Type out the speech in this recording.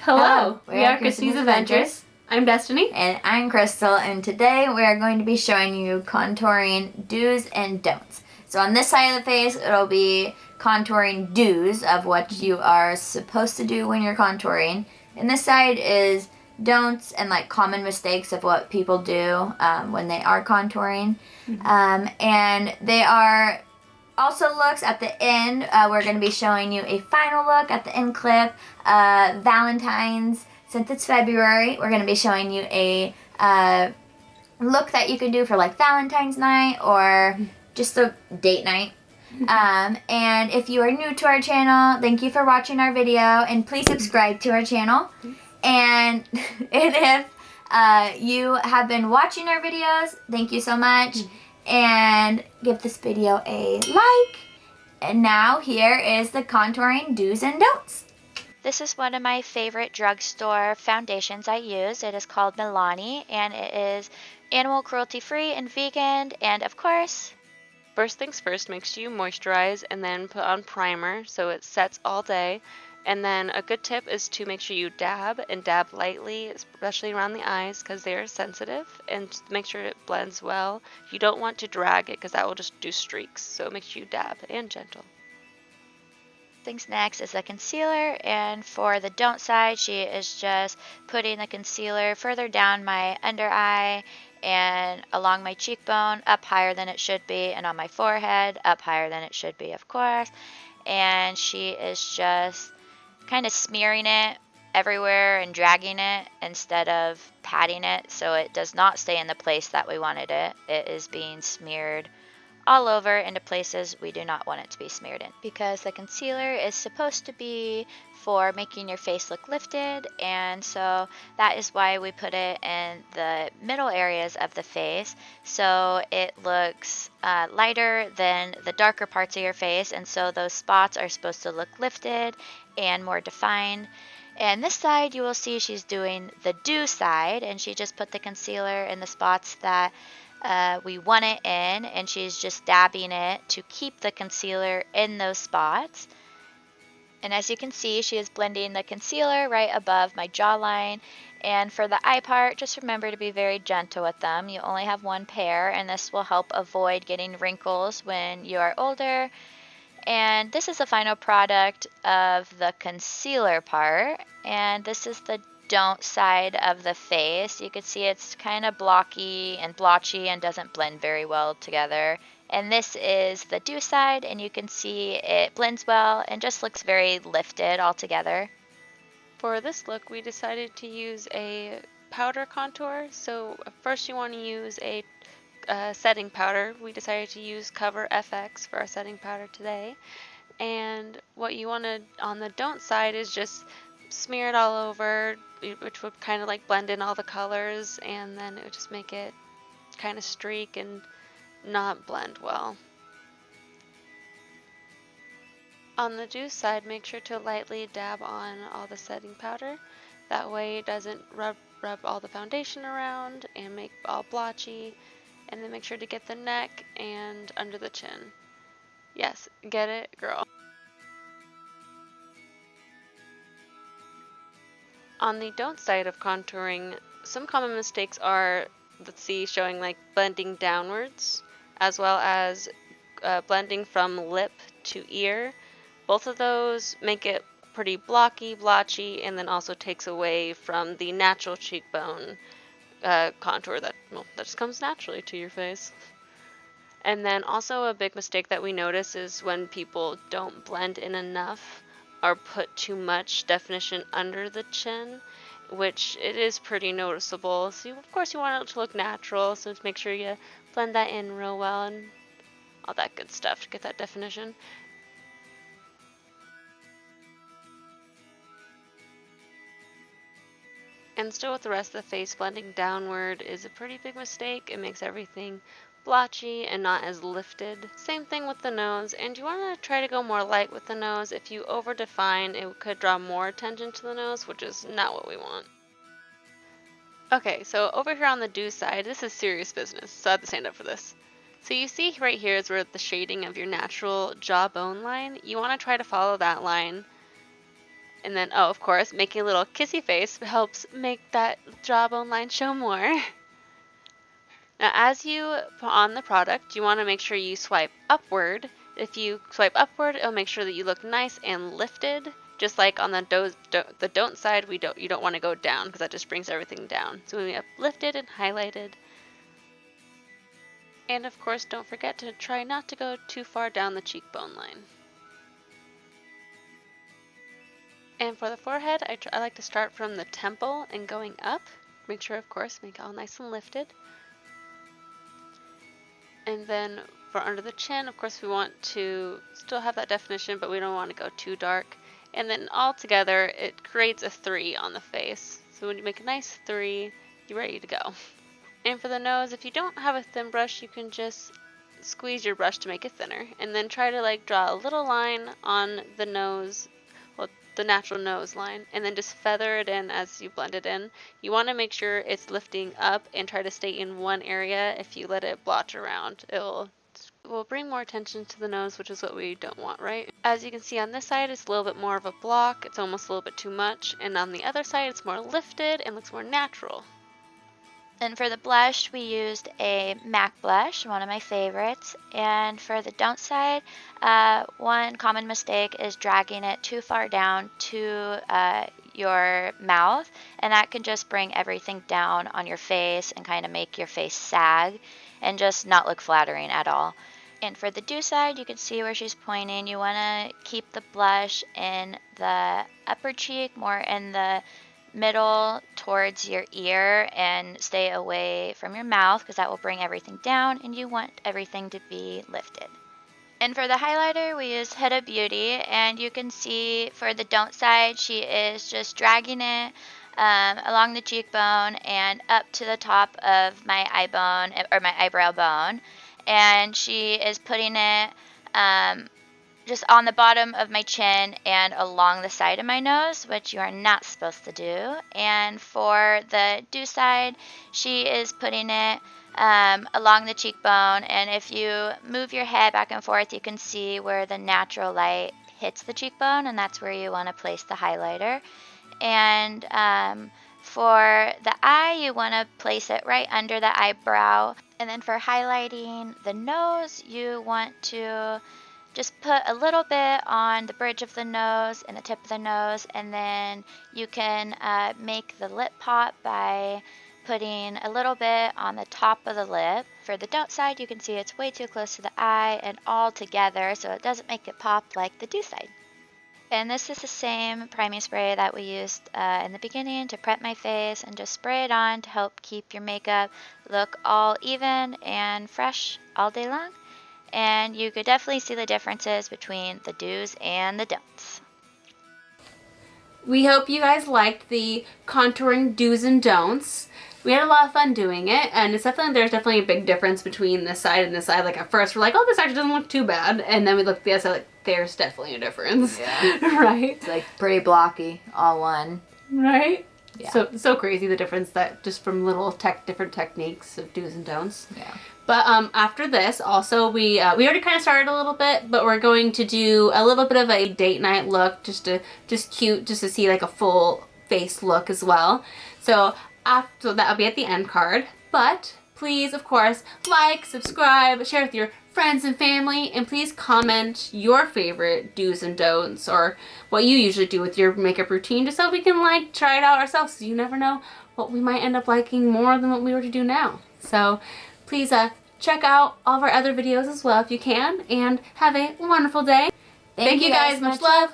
Hello, we are Krystany's Adventures. I'm Destiny. And I'm Crystal, and today we are going to be showing you contouring do's and don'ts. So on this side of the face, it'll be contouring do's of what you are supposed to do when you're contouring. And this side is don'ts and like common mistakes of what people do when they are contouring. And they are also looks at the end. We're going to be showing you a final look at the end clip. Valentine's, since it's February, we're going to be showing you a look that you can do for like Valentine's night or just a date night. And if you are new to our channel, thank you for watching our video, and please subscribe to our channel. And if you have been watching our videos, thank you so much. And give this video a like. And now here is the contouring do's and don'ts. This is one of my favorite drugstore foundations I use. It is called Milani, and it is animal cruelty free and vegan, and of course, First things first, make sure you moisturize and then put on primer so it sets all day. And then a good tip is to make sure you dab lightly, especially around the eyes because they are sensitive, and just make sure it blends well. You don't want to drag it because that will just do streaks, so make sure you dab and gentle. things next is the concealer, and for the don't side, she is just putting the concealer further down my under eye and along my cheekbone, up higher than it should be, and on my forehead, up higher than it should be, of course. And she is just kind of smearing it everywhere and dragging it instead of patting it, so it does not stay in the place that we wanted it. It is being smeared all over into places we do not want it to be smeared in, because the concealer is supposed to be for making your face look lifted, and so that is why we put it in the middle areas of the face, so it looks lighter than the darker parts of your face, and so those spots are supposed to look lifted and more defined. And this side, you will see she's doing the do side, and she just put the concealer in the spots that we want it in, and she's just dabbing it to keep the concealer in those spots. And as you can see, she is blending the concealer right above my jawline. And for the eye part, just remember to be very gentle with them. You only have one pair, and this will help avoid getting wrinkles when you are older. And this is the final product of the concealer part, and this is the don't side of the face. You can see it's kind of blocky and blotchy and doesn't blend very well together. And this is the do side, and you can see it blends well and just looks very lifted all together. For this look, we decided to use a powder contour. So first you want to use a setting powder. We decided to use Cover FX for our setting powder today. And what you want to, on the don't side, is just smear it all over, which would kind of like blend in all the colors, and then it would just make it kind of streak and not blend well. On the do side, make sure to lightly dab on all the setting powder. That way it doesn't rub all the foundation around and make all blotchy. And then make sure to get the neck and under the chin. Yes, get it, girl. On the don't side of contouring, some common mistakes are, let's see, showing like blending downwards, as well as blending from lip to ear. Both of those make it pretty blocky, blotchy, and then also takes away from the natural cheekbone contour that just comes naturally to your face. And then also a big mistake that we notice is when people don't blend in enough or put too much definition under the chin, which it is pretty noticeable. So of course you want it to look natural, so make sure you blend that in real well and all that good stuff to get that definition. And still with the rest of the face, blending downward is a pretty big mistake. It makes everything blotchy and not as lifted. Same thing with the nose, and you want to try to go more light with the nose. If you over define, it could draw more attention to the nose, which is not what we want. Okay, so over here on the do side, this is serious business, so I have to stand up for this. So you see right here is where the shading of your natural jawbone line, you want to try to follow that line And then, oh, of course, making a little kissy face helps make that jawbone line show more. Now, as you put on the product, you want to make sure you swipe upward. If you swipe upward, it'll make sure that you look nice and lifted. Just like on the don't side, you don't want to go down because that just brings everything down. So when we have lifted and highlighted. And of course, don't forget to try not to go too far down the cheekbone line. And for the forehead, I like to start from the temple and going up. Make sure, of course, make it all nice and lifted. And then for under the chin, of course, we want to still have that definition, but we don't want to go too dark. And then all together, it creates a 3 on the face. So when you make a nice 3, you're ready to go. And for the nose, if you don't have a thin brush, you can just squeeze your brush to make it thinner. And then try to like draw a little line on the nose, well, the natural nose line, and then just feather it in as you blend it in. You want to make sure it's lifting up and try to stay in one area. If you let it blotch around, it will bring more attention to the nose, which is what we don't want, right? As you can see on this side, it's a little bit more of a block. It's almost a little bit too much. And on the other side, it's more lifted and looks more natural. And for the blush, we used a MAC blush, one of my favorites. And for the don't side, one common mistake is dragging it too far down to your mouth, and that can just bring everything down on your face and kind of make your face sag and just not look flattering at all. And for the do side, you can see where she's pointing. You want to keep the blush in the upper cheek, more in the middle towards your ear, and stay away from your mouth because that will bring everything down, and you want everything to be lifted. And for the highlighter, we use Huda Beauty, and you can see for the don't side, she is just dragging it along the cheekbone and up to the top of my eye bone, or my eyebrow bone, and she is putting it just on the bottom of my chin and along the side of my nose, which you are not supposed to do. And for the do side, she is putting it along the cheekbone, and if you move your head back and forth, you can see where the natural light hits the cheekbone, and that's where you want to place the highlighter. And for the eye, you want to place it right under the eyebrow. And then for highlighting the nose, you want to just put a little bit on the bridge of the nose and the tip of the nose, and then you can make the lip pop by putting a little bit on the top of the lip. For the don't side, you can see it's way too close to the eye and all together, so it doesn't make it pop like the do side. And this is the same priming spray that we used in the beginning to prep my face, and just spray it on to help keep your makeup look all even and fresh all day long. And you could definitely see the differences between the do's and the don'ts. We hope you guys liked the contouring do's and don'ts. We had a lot of fun doing it, and there's definitely a big difference between this side and this side. Like at first we're like, oh, this actually doesn't look too bad, and then we look at the other side like, there's definitely a difference. Yeah. Right? It's like pretty blocky, all one. Right? Yeah. So crazy the difference that just from little different techniques of do's and don'ts. Yeah. But after this, also we already kind of started a little bit, but we're going to do a little bit of a date night look, just cute, just to see like a full face look as well. So that'll be at the end card. But please, of course, like, subscribe, share with your friends and family, and please comment your favorite do's and don'ts, or what you usually do with your makeup routine, just so we can like try it out ourselves. So you never know what we might end up liking more than what we were to do now. So please check out all of our other videos as well if you can, and have a wonderful day. Thank you guys. Much love.